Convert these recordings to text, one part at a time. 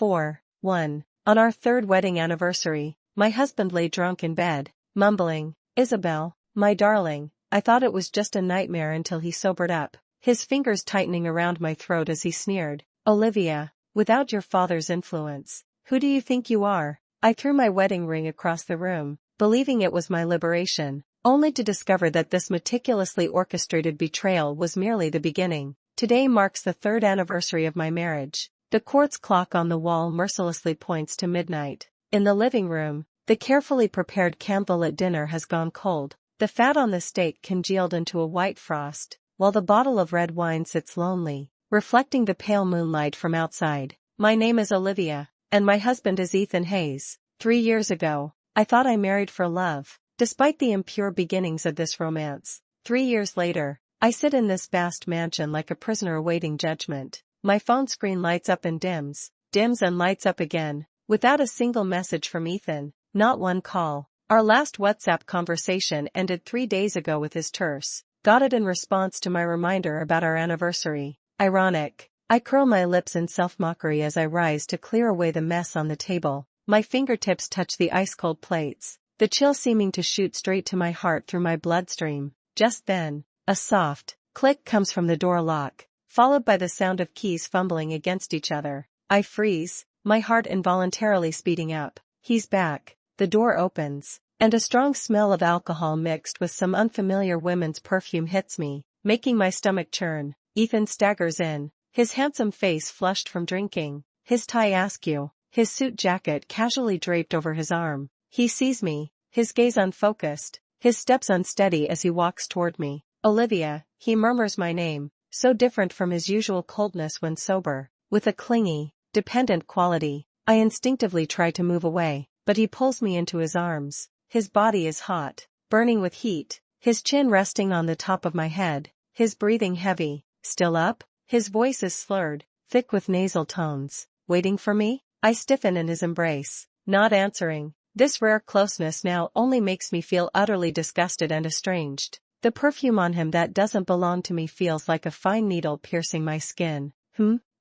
4:1. On our third wedding anniversary, my husband lay drunk in bed, mumbling, "Isabel, my darling, I thought it was just a nightmare," until he sobered up, his fingers tightening around my throat as he sneered, "Olivia, without your father's influence, who do you think you are?" I threw my wedding ring across the room, believing it was my liberation, only to discover that this meticulously orchestrated betrayal was merely the beginning. Today marks the third anniversary of my marriage. The quartz clock on the wall mercilessly points to midnight. In the living room, the carefully prepared candlelit dinner has gone cold, the fat on the steak congealed into a white frost, while the bottle of red wine sits lonely, reflecting the pale moonlight from outside. My name is Olivia, and my husband is Ethan Hayes. 3 years ago, I thought I married for love, despite the impure beginnings of this romance. 3 years later, I sit in this vast mansion like a prisoner awaiting judgment. My phone screen lights up and dims and lights up again, without a single message from Ethan, not one call. Our last WhatsApp conversation ended 3 days ago with his terse, "Got it," in response to my reminder about our anniversary. Ironic. I curl my lips in self-mockery as I rise to clear away the mess on the table. My fingertips touch the ice-cold plates, the chill seeming to shoot straight to my heart through my bloodstream. Just then, a soft click comes from the door lock, followed by the sound of keys fumbling against each other. I freeze, my heart involuntarily speeding up. He's back. The door opens, and a strong smell of alcohol mixed with some unfamiliar women's perfume hits me, making my stomach churn. Ethan staggers in, his handsome face flushed from drinking, his tie askew, his suit jacket casually draped over his arm. He sees me, his gaze unfocused, his steps unsteady as he walks toward me. "Olivia," he murmurs my name, so different from his usual coldness when sober, with a clingy, dependent quality. I instinctively try to move away, but he pulls me into his arms. His body is hot, burning with heat, his chin resting on the top of my head, his breathing heavy. "Still up?" His voice is slurred, thick with nasal tones. "Waiting for me?" I stiffen in his embrace, not answering. This rare closeness now only makes me feel utterly disgusted and estranged. The perfume on him that doesn't belong to me feels like a fine needle piercing my skin.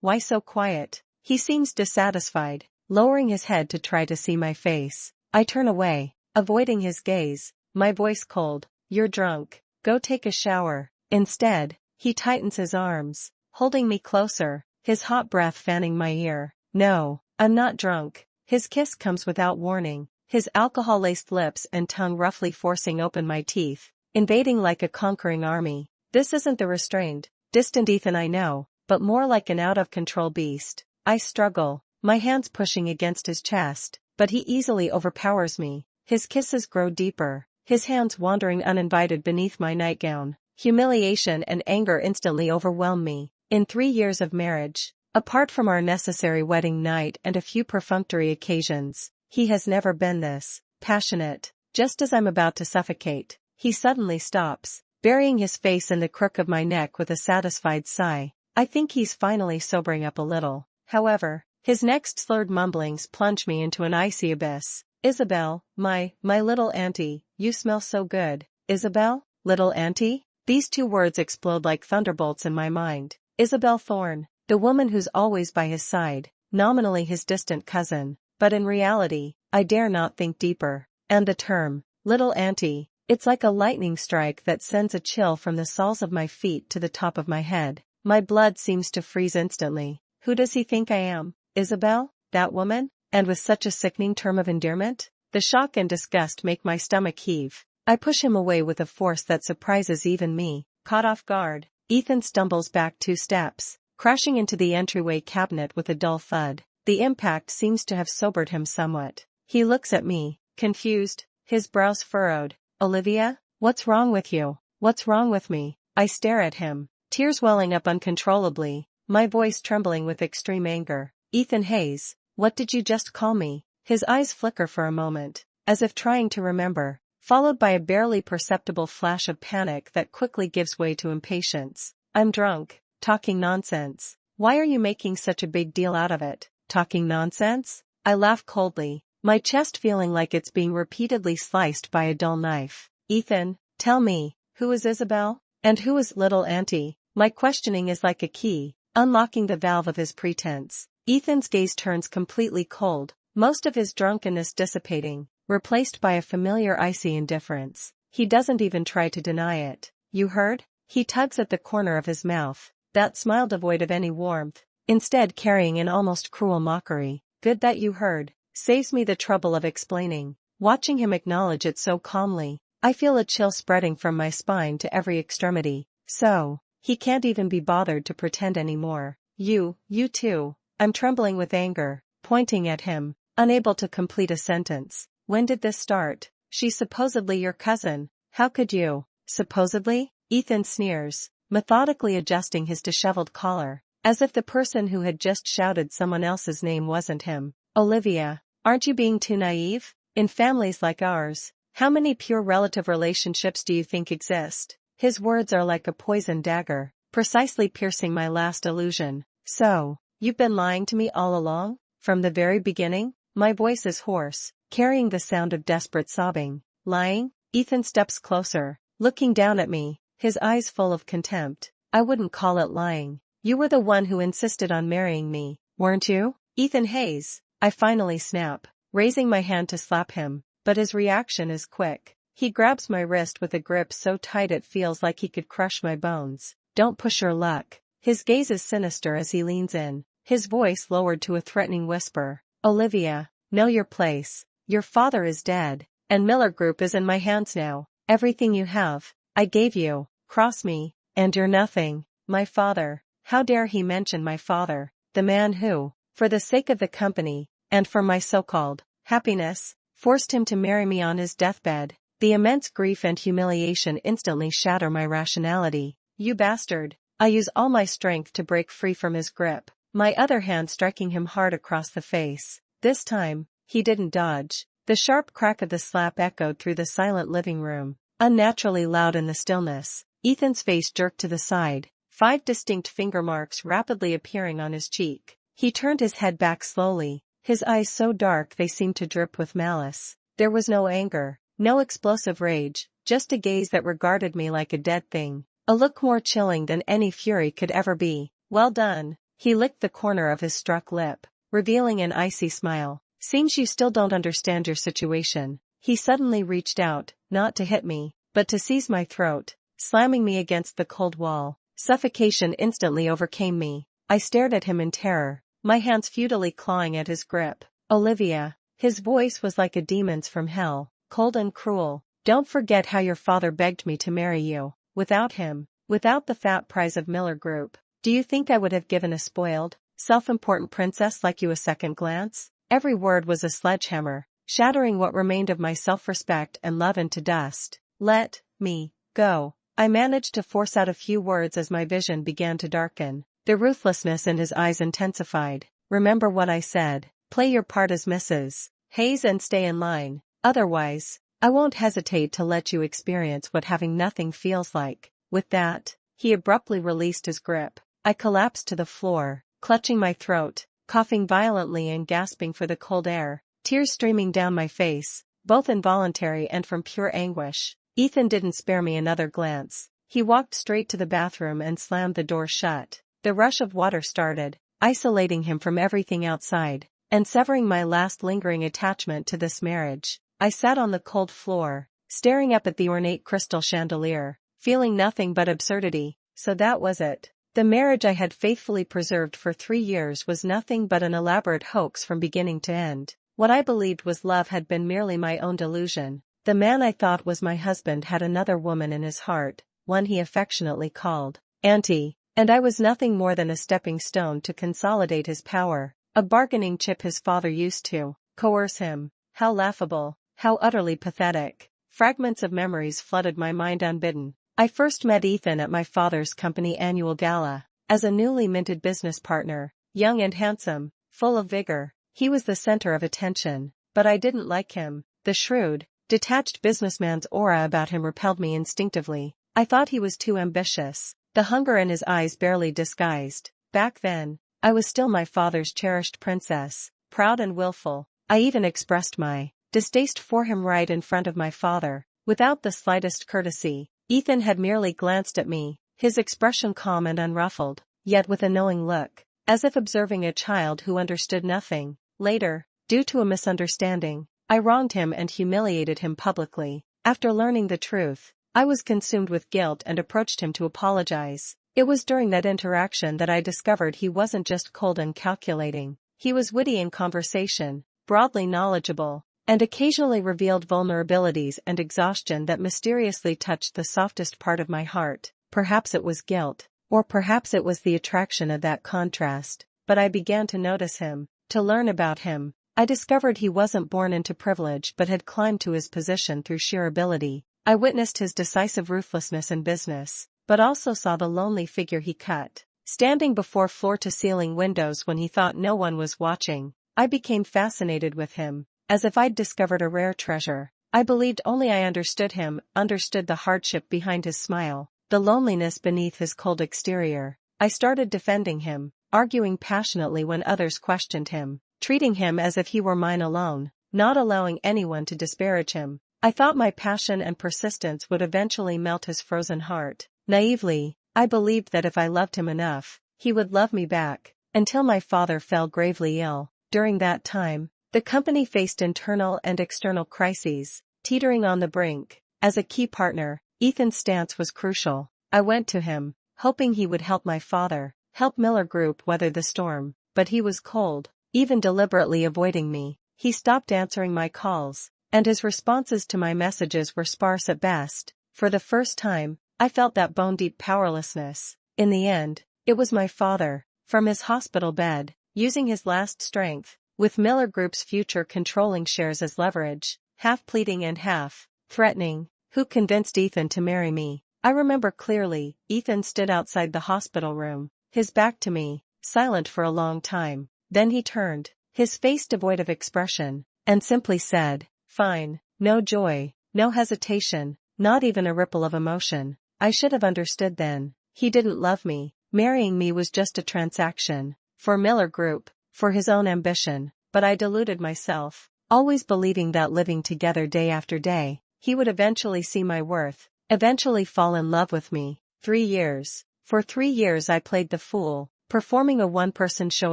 Why so quiet? He seems dissatisfied, lowering his head to try to see my face. I turn away, avoiding his gaze, my voice cold. "You're drunk. Go take a shower." Instead, he tightens his arms, holding me closer, his hot breath fanning my ear. "No, I'm not drunk." His kiss comes without warning, his alcohol-laced lips and tongue roughly forcing open my teeth, invading like a conquering army. This isn't the restrained, distant Ethan I know, but more like an out-of-control beast. I struggle, my hands pushing against his chest, but he easily overpowers me. His kisses grow deeper, his hands wandering uninvited beneath my nightgown. Humiliation and anger instantly overwhelm me. In 3 years of marriage, apart from our necessary wedding night and a few perfunctory occasions, he has never been this passionate. Just as I'm about to suffocate, he suddenly stops, burying his face in the crook of my neck with a satisfied sigh. I think he's finally sobering up a little. However, his next slurred mumblings plunge me into an icy abyss. "Isabel, my little auntie, you smell so good." Isabel? Little auntie? These 2 words explode like thunderbolts in my mind. Isabel Thorne, the woman who's always by his side, nominally his distant cousin, but in reality, I dare not think deeper. And the term, little auntie, it's like a lightning strike that sends a chill from the soles of my feet to the top of my head. My blood seems to freeze instantly. Who does he think I am? Isabel? That woman? And with such a sickening term of endearment? The shock and disgust make my stomach heave. I push him away with a force that surprises even me. Caught off guard, Ethan stumbles back 2 steps, crashing into the entryway cabinet with a dull thud. The impact seems to have sobered him somewhat. He looks at me, confused, his brows furrowed. "Olivia, what's wrong with you? What's wrong with me?" I stare at him, tears welling up uncontrollably, my voice trembling with extreme anger. "Ethan Hayes, what did you just call me?" His eyes flicker for a moment, as if trying to remember, followed by a barely perceptible flash of panic that quickly gives way to impatience. "I'm drunk, talking nonsense." "Why are you making such a big deal out of it?" "Talking nonsense?" I laugh coldly, my chest feeling like it's being repeatedly sliced by a dull knife. "Ethan, tell me, who is Isabel? And who is little auntie?" My questioning is like a key, unlocking the valve of his pretense. Ethan's gaze turns completely cold, most of his drunkenness dissipating, replaced by a familiar icy indifference. He doesn't even try to deny it. You heard? He tugs at the corner of his mouth, that smile devoid of any warmth, instead carrying an almost cruel mockery. Good that you heard. Saves me the trouble of explaining. Watching him acknowledge it so calmly, I feel a chill spreading from my spine to every extremity. So, he can't even be bothered to pretend anymore. You too. I'm trembling with anger, pointing at him, unable to complete a sentence. When did this start? She's supposedly your cousin. How could you? Supposedly? Ethan sneers, methodically adjusting his disheveled collar, as if the person who had just shouted someone else's name wasn't him. Olivia, aren't you being too naive? In families like ours, how many pure relative relationships do you think exist? His words are like a poisoned dagger, precisely piercing my last illusion. So, you've been lying to me all along? From the very beginning? My voice is hoarse, carrying the sound of desperate sobbing. Lying? Ethan steps closer, looking down at me, his eyes full of contempt. I wouldn't call it lying. You were the one who insisted on marrying me, weren't you? Ethan Hayes, I finally snap, raising my hand to slap him, but his reaction is quick. He grabs my wrist with a grip so tight it feels like he could crush my bones. Don't push your luck. His gaze is sinister as he leans in, his voice lowered to a threatening whisper. Olivia, know your place. Your father is dead, and Miller Group is in my hands now. Everything you have, I gave you. Cross me, and you're nothing. My father. How dare he mention my father, the man who, for the sake of the company, and for my so-called happiness, forced him to marry me on his deathbed. The immense grief and humiliation instantly shatter my rationality. You bastard. I use all my strength to break free from his grip, my other hand striking him hard across the face. This time, he didn't dodge. The sharp crack of the slap echoed through the silent living room, unnaturally loud in the stillness. Ethan's face jerked to the side, 5 distinct finger marks rapidly appearing on his cheek. He turned his head back slowly, his eyes so dark they seemed to drip with malice. There was no anger, no explosive rage, just a gaze that regarded me like a dead thing, a look more chilling than any fury could ever be. Well done. He licked the corner of his struck lip, revealing an icy smile. Seems you still don't understand your situation. He suddenly reached out, not to hit me, but to seize my throat, slamming me against the cold wall. Suffocation instantly overcame me. I stared at him in terror, my hands futilely clawing at his grip. Olivia. His voice was like a demon's from hell, cold and cruel. Don't forget how your father begged me to marry you. Without him, without the fat prize of Miller Group, do you think I would have given a spoiled, self-important princess like you a second glance? Every word was a sledgehammer, shattering what remained of my self-respect and love into dust. Let me go. I managed to force out a few words as my vision began to darken. The ruthlessness in his eyes intensified. Remember what I said. Play your part as Mrs. Hayes and stay in line. Otherwise, I won't hesitate to let you experience what having nothing feels like. With that, he abruptly released his grip. I collapsed to the floor, clutching my throat, coughing violently and gasping for the cold air, tears streaming down my face, both involuntary and from pure anguish. Ethan didn't spare me another glance. He walked straight to the bathroom and slammed the door shut. The rush of water started, isolating him from everything outside, and severing my last lingering attachment to this marriage. I sat on the cold floor, staring up at the ornate crystal chandelier, feeling nothing but absurdity. So that was it. The marriage I had faithfully preserved for 3 years was nothing but an elaborate hoax from beginning to end. What I believed was love had been merely my own delusion. The man I thought was my husband had another woman in his heart, one he affectionately called Auntie, and I was nothing more than a stepping stone to consolidate his power, a bargaining chip his father used to coerce him. How laughable, how utterly pathetic. Fragments of memories flooded my mind unbidden. I first met Ethan at my father's company annual gala, as a newly minted business partner, young and handsome, full of vigor. He was the center of attention, but I didn't like him. The shrewd, detached businessman's aura about him repelled me instinctively. I thought he was too ambitious, the hunger in his eyes barely disguised. Back then, I was still my father's cherished princess, proud and willful. I even expressed my distaste for him right in front of my father, without the slightest courtesy. Ethan had merely glanced at me, his expression calm and unruffled, yet with a knowing look. as if observing a child who understood nothing. Later, due to a misunderstanding, I wronged him and humiliated him publicly. After learning the truth, I was consumed with guilt and approached him to apologize. It was during that interaction that I discovered he wasn't just cold and calculating. He was witty in conversation, broadly knowledgeable, and occasionally revealed vulnerabilities and exhaustion that mysteriously touched the softest part of my heart. Perhaps it was guilt, or perhaps it was the attraction of that contrast, but I began to notice him, to learn about him. I discovered he wasn't born into privilege but had climbed to his position through sheer ability. I witnessed his decisive ruthlessness in business, but also saw the lonely figure he cut, standing before floor-to-ceiling windows when he thought no one was watching. I became fascinated with him, as if I'd discovered a rare treasure. I believed only I understood him, understood the hardship behind his smile, the loneliness beneath his cold exterior. I started defending him, arguing passionately when others questioned him, treating him as if he were mine alone, not allowing anyone to disparage him. I thought my passion and persistence would eventually melt his frozen heart. Naively, I believed that if I loved him enough, he would love me back, until my father fell gravely ill. During that time, the company faced internal and external crises, teetering on the brink. As a key partner, Ethan's stance was crucial. I went to him, hoping he would help my father, help Miller Group weather the storm, but he was cold, even deliberately avoiding me. He stopped answering my calls, and his responses to my messages were sparse at best. For the first time, I felt that bone-deep powerlessness. In the end, it was my father, from his hospital bed, using his last strength, with Miller Group's future controlling shares as leverage, half pleading and half threatening, who convinced Ethan to marry me. I remember clearly, Ethan stood outside the hospital room, his back to me, silent for a long time. Then he turned, his face devoid of expression, and simply said, "Fine." No joy, no hesitation, not even a ripple of emotion. I should have understood then. He didn't love me. Marrying me was just a transaction. For Miller Group, for his own ambition. But I deluded myself, always believing that living together day after day, he would eventually see my worth, eventually fall in love with me. 3 years. For 3 years I played the fool, performing a one-person show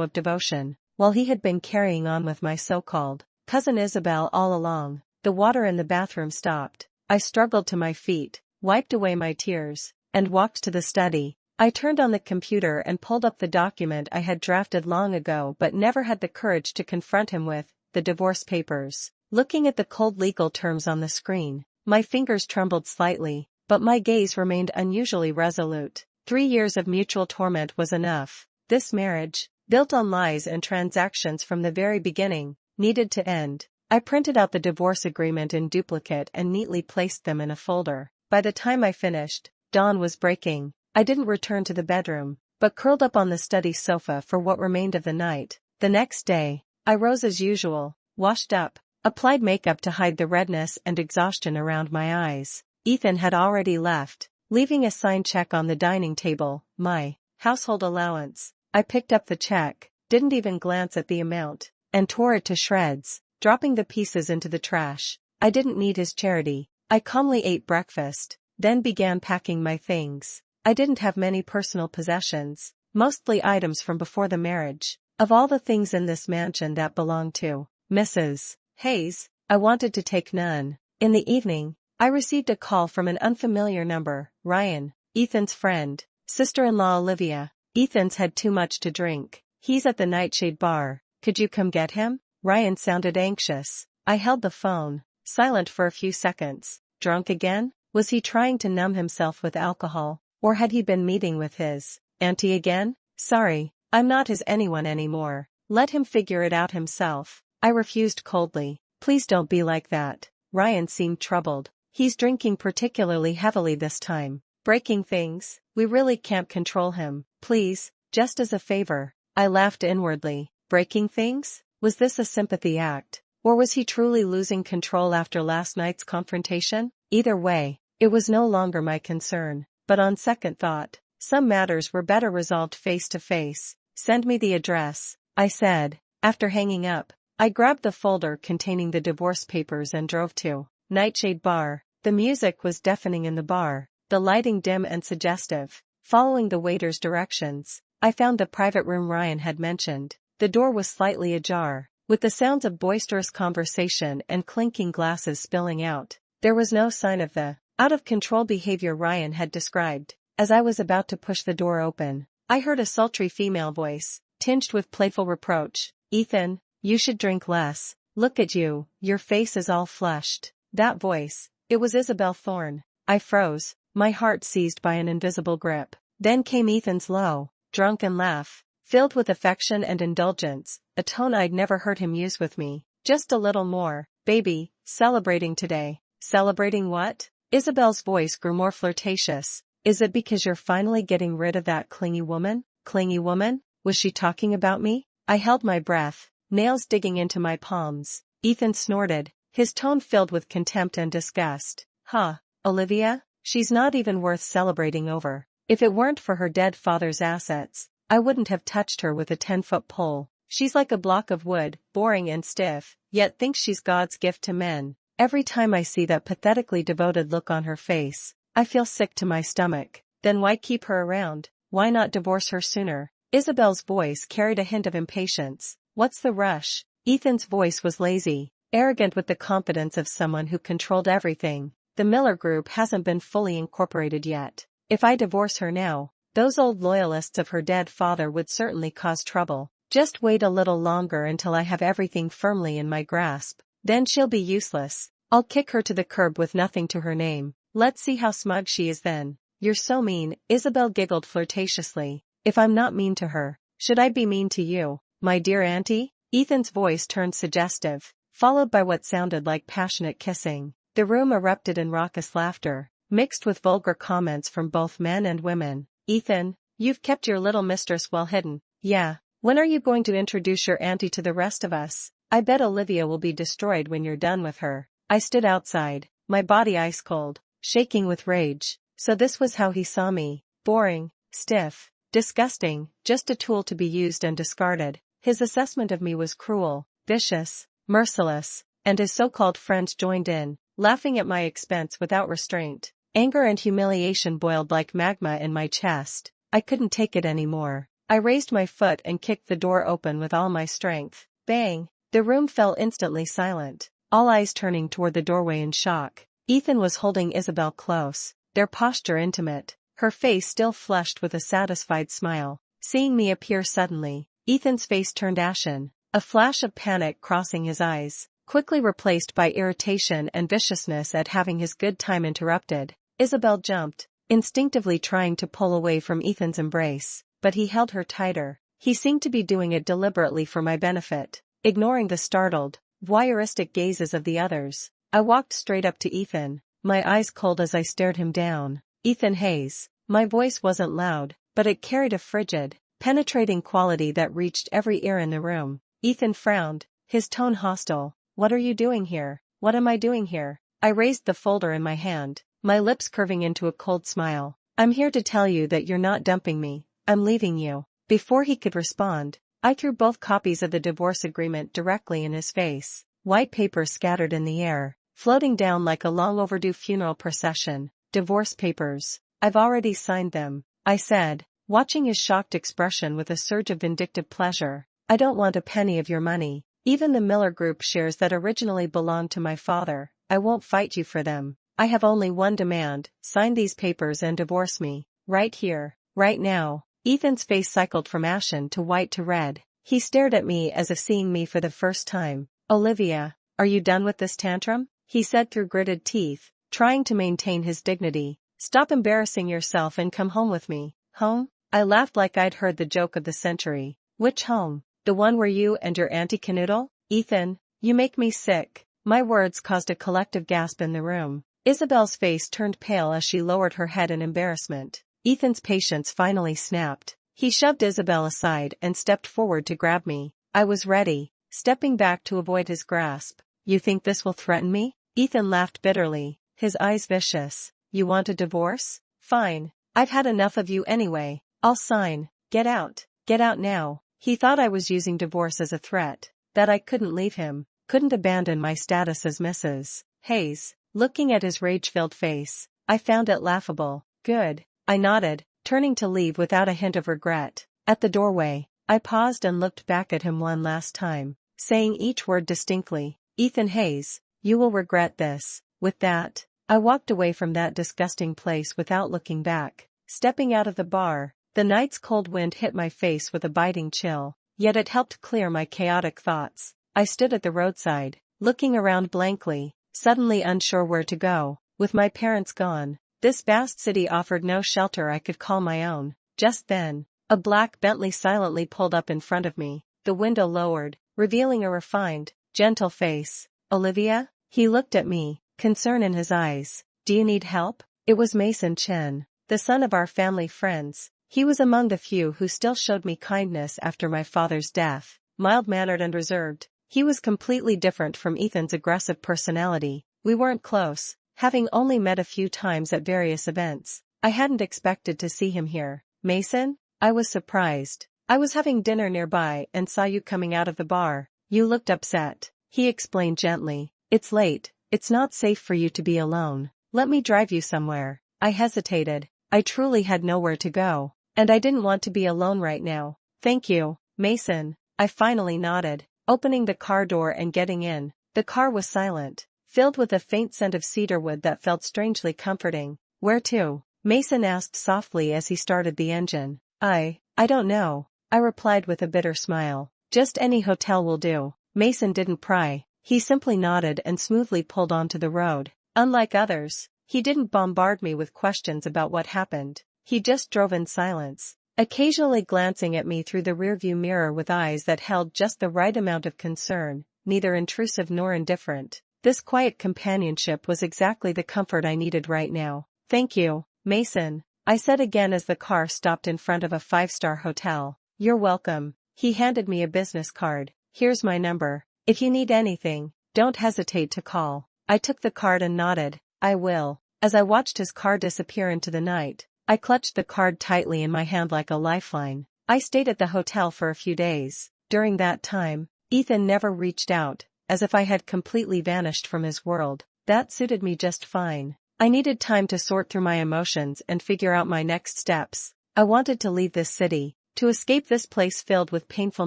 of devotion, while he had been carrying on with my so-called cousin Isabel all along. The water in the bathroom stopped. I struggled to my feet, wiped away my tears, and walked to the study. I turned on the computer and pulled up the document I had drafted long ago but never had the courage to confront him with, the divorce papers. Looking at the cold legal terms on the screen, my fingers trembled slightly, but my gaze remained unusually resolute. 3 years of mutual torment was enough. This marriage, built on lies and transactions from the very beginning, needed to end. I printed out the divorce agreement in duplicate and neatly placed them in a folder. By the time I finished, dawn was breaking. I didn't return to the bedroom, but curled up on the study sofa for what remained of the night. The next day, I rose as usual, washed up, applied makeup to hide the redness and exhaustion around my eyes. Ethan had already left, leaving a signed check on the dining table, my household allowance. I picked up the check, didn't even glance at the amount, and tore it to shreds, dropping the pieces into the trash. I didn't need his charity. I calmly ate breakfast, then began packing my things. I didn't have many personal possessions, mostly items from before the marriage. Of all the things in this mansion that belonged to Mrs. Hayes, I wanted to take none. In the evening, I received a call from an unfamiliar number. Ryan, Ethan's friend, sister-in-law Olivia. Ethan's had too much to drink. He's at the Nightshade bar. Could you come get him? Ryan sounded anxious. I held the phone, silent for a few seconds. Drunk again? Was he trying to numb himself with alcohol? Or had he been meeting with his auntie again? Sorry, I'm not his anyone anymore. Let him figure it out himself. I refused coldly. Please don't be like that. Ryan seemed troubled. He's drinking particularly heavily this time. Breaking things. We really can't control him. Please, just as a favor. I laughed inwardly. Breaking things? Was this a sympathy act? Or was he truly losing control after last night's confrontation? Either way, it was no longer my concern. But on second thought, some matters were better resolved face to face. Send me the address, I said. After hanging up, I grabbed the folder containing the divorce papers and drove to Nightshade Bar. The music was deafening in the bar, the lighting dim and suggestive. Following the waiter's directions, I found the private room Ryan had mentioned. The door was slightly ajar, with the sounds of boisterous conversation and clinking glasses spilling out. There was no sign of the out-of-control behavior Ryan had described. As I was about to push the door open, I heard a sultry female voice, tinged with playful reproach. "Ethan, you should drink less. Look at you, your face is all flushed." That voice, it was Isabel Thorne. I froze, my heart seized by an invisible grip. Then came Ethan's low, drunken laugh, filled with affection and indulgence, a tone I'd never heard him use with me. "Just a little more, baby, celebrating today." "Celebrating what?" Isabel's voice grew more flirtatious. "Is it because you're finally getting rid of that clingy woman?" Clingy woman? Was she talking about me? I held my breath, nails digging into my palms. Ethan snorted, his tone filled with contempt and disgust. "Huh, Olivia? She's not even worth celebrating over. If it weren't for her dead father's assets, I wouldn't have touched her with a 10-foot pole. She's like a block of wood, boring and stiff, yet thinks she's God's gift to men." Every time I see that pathetically devoted look on her face, I feel sick to my stomach. Then why keep her around? Why not divorce her sooner? Isabel's voice carried a hint of impatience. "What's the rush?" Ethan's voice was lazy, arrogant with the confidence of someone who controlled everything. "The Miller Group hasn't been fully incorporated yet. If I divorce her now, those old loyalists of her dead father would certainly cause trouble. Just wait a little longer until I have everything firmly in my grasp. Then she'll be useless. I'll kick her to the curb with nothing to her name. Let's see how smug she is then." "You're so mean," Isabel giggled flirtatiously. "If I'm not mean to her, should I be mean to you, my dear auntie?" Ethan's voice turned suggestive, followed by what sounded like passionate kissing. The room erupted in raucous laughter, mixed with vulgar comments from both men and women. "Ethan, you've kept your little mistress well hidden." "Yeah. When are you going to introduce your auntie to the rest of us? I bet Olivia will be destroyed when you're done with her." I stood outside, my body ice cold, shaking with rage. So this was how he saw me. Boring, stiff, disgusting, just a tool to be used and discarded. His assessment of me was cruel, vicious, merciless, and his so-called friends joined in, laughing at my expense without restraint. Anger and humiliation boiled like magma in my chest. I couldn't take it anymore. I raised my foot and kicked the door open with all my strength. Bang! The room fell instantly silent, all eyes turning toward the doorway in shock. Ethan was holding Isabel close, their posture intimate, her face still flushed with a satisfied smile. Seeing me appear suddenly, Ethan's face turned ashen, a flash of panic crossing his eyes, quickly replaced by irritation and viciousness at having his good time interrupted. Isabel jumped, instinctively trying to pull away from Ethan's embrace, but he held her tighter. He seemed to be doing it deliberately for my benefit. Ignoring the startled, voyeuristic gazes of the others, I walked straight up to Ethan, my eyes cold as I stared him down. "Ethan Hayes." My voice wasn't loud, but it carried a frigid, penetrating quality that reached every ear in the room. Ethan frowned, his tone hostile. "What are you doing here?" "What am I doing here?" I raised the folder in my hand, my lips curving into a cold smile. "I'm here to tell you that you're not dumping me. I'm leaving you." Before he could respond, I threw both copies of the divorce agreement directly in his face. White paper scattered in the air, floating down like a long overdue funeral procession. "Divorce papers. I've already signed them," I said, watching his shocked expression with a surge of vindictive pleasure. "I don't want a penny of your money, even the Miller Group shares that originally belonged to my father. I won't fight you for them. I have only one demand: sign these papers and divorce me. Right here, right now." Ethan's face cycled from ashen to white to red. He stared at me as if seeing me for the first time. "Olivia, are you done with this tantrum?" he said through gritted teeth, trying to maintain his dignity. "Stop embarrassing yourself and come home with me." "Home?" I laughed like I'd heard the joke of the century. "Which home? The one where you and your auntie canoodle?" "Ethan, you make me sick." My words caused a collective gasp in the room. Isabel's face turned pale as she lowered her head in embarrassment. Ethan's patience finally snapped. He shoved Isabel aside and stepped forward to grab me. I was ready, stepping back to avoid his grasp. "You think this will threaten me?" Ethan laughed bitterly, his eyes vicious. "You want a divorce? Fine. I've had enough of you anyway. I'll sign. Get out. Get out now." He thought I was using divorce as a threat, that I couldn't leave him, couldn't abandon my status as Mrs. Hayes. Looking at his rage-filled face, I found it laughable. "Good." I nodded, turning to leave without a hint of regret. At the doorway, I paused and looked back at him one last time, saying each word distinctly. Ethan Hayes, you will regret this. With that, I walked away from that disgusting place without looking back. Stepping out of the bar, the night's cold wind hit my face with a biting chill, yet it helped clear my chaotic thoughts. I stood at the roadside, looking around blankly, suddenly unsure where to go. With my parents gone, this vast city offered no shelter I could call my own. Just then, a black Bentley silently pulled up in front of me, the window lowered, revealing a refined, gentle face. Olivia? He looked at me, concern in his eyes. Do you need help? It was Mason Chen, the son of our family friends. He was among the few who still showed me kindness after my father's death. Mild-mannered and reserved, he was completely different from Ethan's aggressive personality. We weren't close, having only met a few times at various events. I hadn't expected to see him here. Mason? I was surprised. I was having dinner nearby and saw you coming out of the bar. You looked upset. He explained gently. It's late. It's not safe for you to be alone. Let me drive you somewhere. I hesitated. I truly had nowhere to go, and I didn't want to be alone right now. Thank you, Mason. I finally nodded, opening the car door and getting in. The car was silent, filled with a faint scent of cedarwood that felt strangely comforting. Where to? Mason asked softly as he started the engine. I don't know, I replied with a bitter smile. Just any hotel will do. Mason didn't pry. He simply nodded and smoothly pulled onto the road. Unlike others, he didn't bombard me with questions about what happened. He just drove in silence, occasionally glancing at me through the rearview mirror with eyes that held just the right amount of concern, neither intrusive nor indifferent. This quiet companionship was exactly the comfort I needed right now. Thank you, Mason, I said again as the car stopped in front of a five-star hotel. You're welcome. He handed me a business card. Here's my number. If you need anything, don't hesitate to call. I took the card and nodded. I will. As I watched his car disappear into the night, I clutched the card tightly in my hand like a lifeline. I stayed at the hotel for a few days. During that time, Ethan never reached out, as if I had completely vanished from his world. That suited me just fine. I needed time to sort through my emotions and figure out my next steps. I wanted to leave this city, to escape this place filled with painful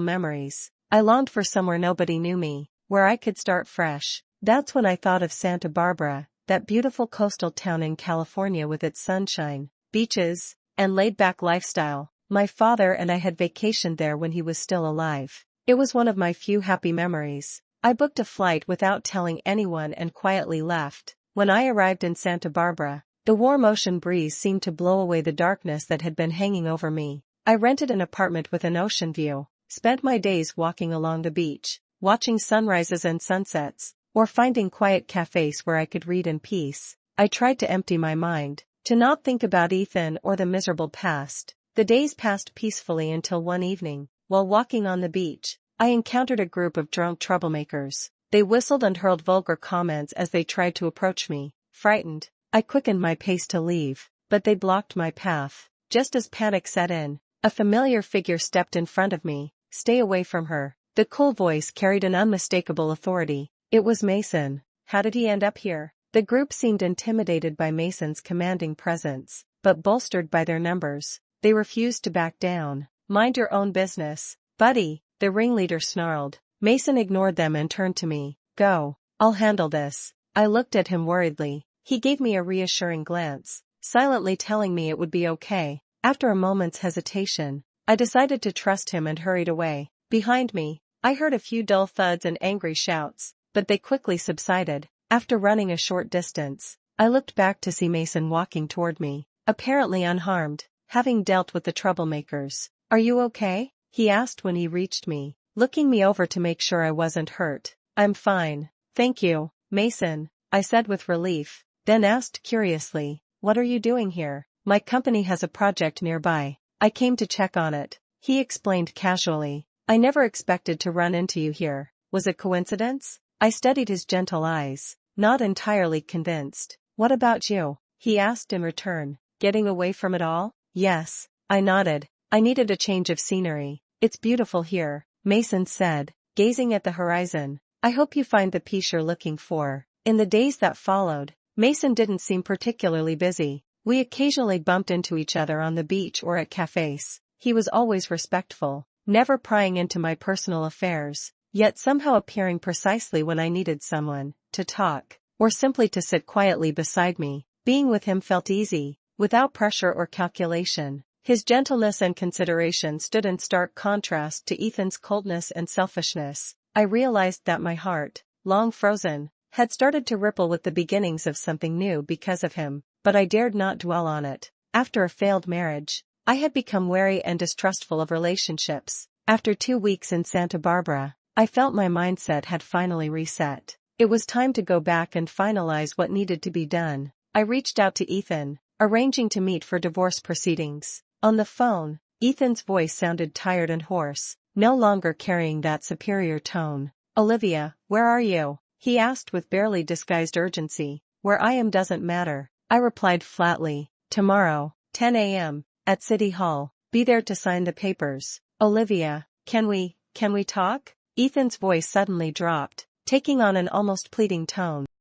memories. I longed for somewhere nobody knew me, where I could start fresh. That's when I thought of Santa Barbara, that beautiful coastal town in California with its sunshine, beaches, and laid-back lifestyle. My father and I had vacationed there when he was still alive. It was one of my few happy memories. I booked a flight without telling anyone and quietly left. When I arrived in Santa Barbara, the warm ocean breeze seemed to blow away the darkness that had been hanging over me. I rented an apartment with an ocean view, spent my days walking along the beach, watching sunrises and sunsets, or finding quiet cafes where I could read in peace. I tried to empty my mind, to not think about Ethan or the miserable past. The days passed peacefully until one evening, while walking on the beach, I encountered a group of drunk troublemakers. They whistled and hurled vulgar comments as they tried to approach me. Frightened, I quickened my pace to leave, but they blocked my path. Just as panic set in, a familiar figure stepped in front of me. Stay away from her. The cool voice carried an unmistakable authority. It was Mason. How did he end up here? The group seemed intimidated by Mason's commanding presence, but bolstered by their numbers, they refused to back down. Mind your own business, buddy, the ringleader snarled. Mason ignored them and turned to me. Go. I'll handle this. I looked at him worriedly. He gave me a reassuring glance, silently telling me it would be okay. After a moment's hesitation, I decided to trust him and hurried away. Behind me, I heard a few dull thuds and angry shouts, but they quickly subsided. After running a short distance, I looked back to see Mason walking toward me, apparently unharmed, having dealt with the troublemakers. Are you okay? He asked when he reached me, looking me over to make sure I wasn't hurt. I'm fine, thank you, Mason, I said with relief, then asked curiously, what are you doing here? My company has a project nearby. I came to check on it, he explained casually. I never expected to run into you here. Was it coincidence? I studied his gentle eyes, not entirely convinced. What about you? He asked in return. Getting away from it all? Yes, I nodded. I needed a change of scenery. It's beautiful here, Mason said, gazing at the horizon. I hope you find the peace you're looking for. In the days that followed, Mason didn't seem particularly busy. We occasionally bumped into each other on the beach or at cafes. He was always respectful, never prying into my personal affairs, yet somehow appearing precisely when I needed someone to talk, or simply to sit quietly beside me. Being with him felt easy, without pressure or calculation. His gentleness and consideration stood in stark contrast to Ethan's coldness and selfishness. I realized that my heart, long frozen, had started to ripple with the beginnings of something new because of him, but I dared not dwell on it. After a failed marriage, I had become wary and distrustful of relationships. After 2 weeks in Santa Barbara, I felt my mindset had finally reset. It was time to go back and finalize what needed to be done. I reached out to Ethan, arranging to meet for divorce proceedings. On the phone, Ethan's voice sounded tired and hoarse, no longer carrying that superior tone. "Olivia, where are you?" he asked with barely disguised urgency. "Where I am doesn't matter," I replied flatly. "Tomorrow, 10 a.m., at City Hall. Be there to sign the papers." "Olivia, can we talk?" Ethan's voice suddenly dropped, taking on an almost pleading tone.